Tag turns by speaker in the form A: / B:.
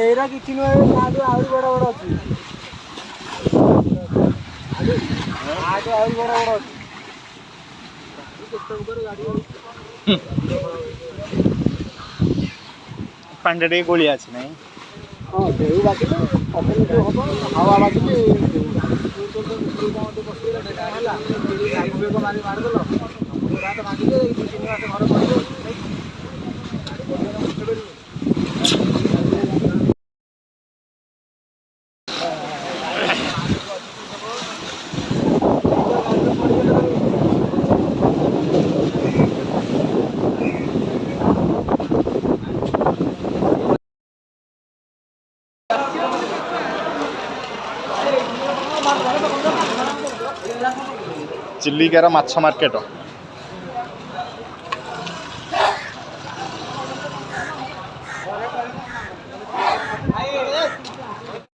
A: era किसी नुहे आहरी बड़ बड़ अच्छी आहरी बड़ बड़ अच्छी
B: पांडा टे गोली अच्छी ना
A: हाँ देव बाजिले हम हवा बाजिले मारी मारदेल भांगे 2-3 मास घर पड़े
B: चिल्लिकार माछ मार्केट